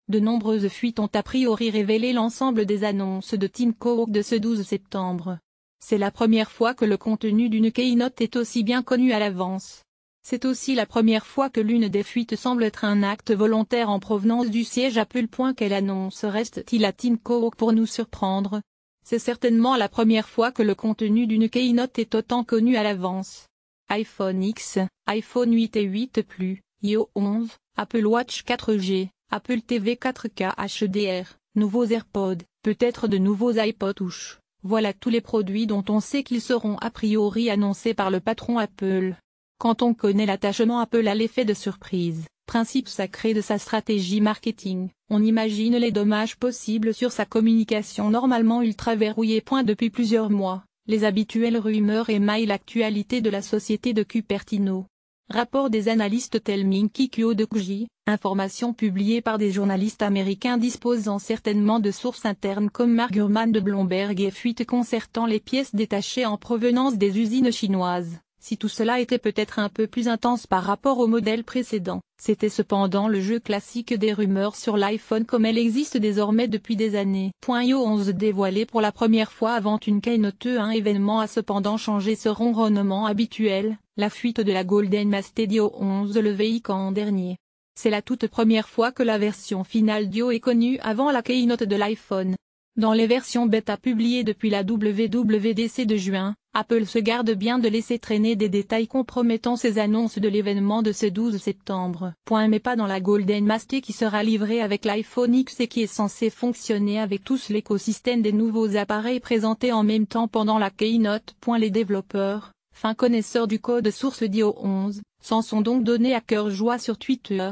De nombreuses fuites ont a priori révélé l'ensemble des annonces de Tim Cook de ce 12 septembre. C'est la première fois que le contenu d'une keynote est aussi bien connu à l'avance. C'est aussi la première fois que l'une des fuites semble être un acte volontaire en provenance du siège Apple. Quelle annonce reste-t-il à Tim Cook pour nous surprendre? C'est certainement la première fois que le contenu d'une keynote est autant connu à l'avance. iPhone X, iPhone 8 et 8 Plus, iOS 11, Apple Watch 4G, Apple TV 4K HDR, nouveaux AirPods, peut-être de nouveaux iPod Touch. Voilà tous les produits dont on sait qu'ils seront a priori annoncés par le patron Apple. Quand on connaît l'attachement Apple à l'effet de surprise, principe sacré de sa stratégie marketing, on imagine les dommages possibles sur sa communication normalement ultra verrouillée. Depuis plusieurs mois, les habituelles rumeurs émaillent l'actualité de la société de Cupertino. Rapport des analystes tels Minky Kyodokji, informations publiées par des journalistes américains disposant certainement de sources internes comme Mark Gurman de Bloomberg et fuites concertant les pièces détachées en provenance des usines chinoises. Si tout cela était peut-être un peu plus intense par rapport au modèle précédent, c'était cependant le jeu classique des rumeurs sur l'iPhone comme elle existe désormais depuis des années. iOS 11 dévoilé pour la première fois avant une keynote. Un événement a cependant changé ce ronronnement habituel, la fuite de la Golden Mast d'iOS 11 le week-end dernier. C'est la toute première fois que la version finale d'iOS est connue avant la keynote de l'iPhone. Dans les versions bêta publiées depuis la WWDC de juin, Apple se garde bien de laisser traîner des détails compromettant ses annonces de l'événement de ce 12 septembre. Mais pas dans la Golden Mast qui sera livrée avec l'iPhone X et qui est censé fonctionner avec tout l'écosystème des nouveaux appareils présentés en même temps pendant la keynote. Les développeurs, fins connaisseurs du code source d'iOS 11, s'en sont donc donnés à cœur joie sur Twitter.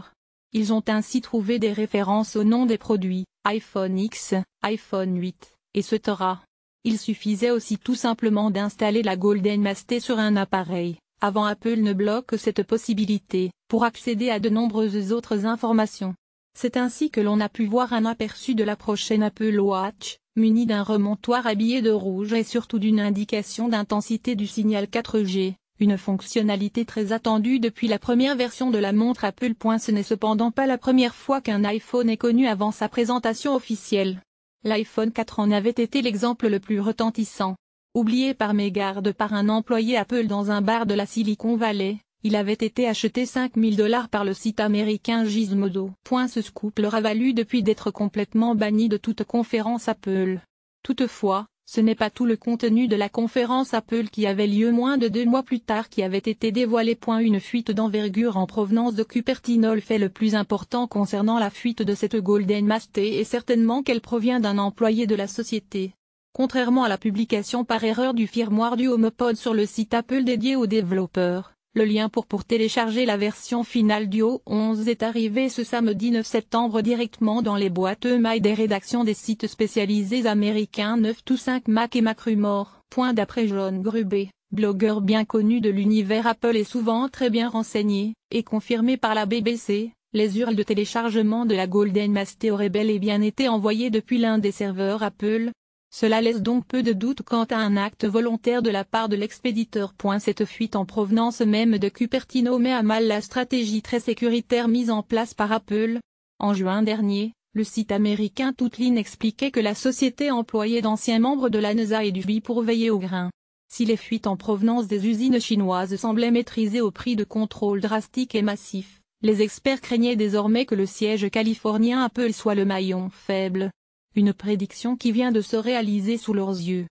Ils ont ainsi trouvé des références au nom des produits, iPhone X, iPhone 8, etc. Il suffisait aussi tout simplement d'installer la Golden Mast sur un appareil, avant Apple ne bloque cette possibilité, pour accéder à de nombreuses autres informations. C'est ainsi que l'on a pu voir un aperçu de la prochaine Apple Watch, muni d'un remontoir habillé de rouge et surtout d'une indication d'intensité du signal 4G. Une fonctionnalité très attendue depuis la première version de la montre Apple. Ce n'est cependant pas la première fois qu'un iPhone est connu avant sa présentation officielle. L'iPhone 4 en avait été l'exemple le plus retentissant. Oublié par mégarde par un employé Apple dans un bar de la Silicon Valley, il avait été acheté $5000 par le site américain Gizmodo. Ce scoop leur a valu depuis d'être complètement banni de toute conférence Apple. Toutefois, ce n'est pas tout le contenu de la conférence Apple qui avait lieu moins de 2 mois plus tard qui avait été dévoilé. Une fuite d'envergure en provenance de Cupertino. Le fait le plus important concernant la fuite de cette Golden Mast est certainement qu'elle provient d'un employé de la société. Contrairement à la publication par erreur du firmware du HomePod sur le site Apple dédié aux développeurs, le lien pour télécharger la version finale d'iOS 11 est arrivé ce samedi 9 septembre directement dans les boîtes mail des rédactions des sites spécialisés américains 9to5 Mac et MacRumors. D'après John Gruber, blogueur bien connu de l'univers Apple et souvent très bien renseigné, et confirmé par la BBC, les URL de téléchargement de la Golden Mast auraient bel et bien été envoyés depuis l'un des serveurs Apple. Cela laisse donc peu de doute quant à un acte volontaire de la part de l'expéditeur. Cette fuite en provenance même de Cupertino met à mal la stratégie très sécuritaire mise en place par Apple. En juin dernier, le site américain Tutline expliquait que la société employait d'anciens membres de la NASA et du FBI pour veiller au grain. Si les fuites en provenance des usines chinoises semblaient maîtrisées au prix de contrôles drastiques et massifs, les experts craignaient désormais que le siège californien Apple soit le maillon faible. Une prédiction qui vient de se réaliser sous leurs yeux.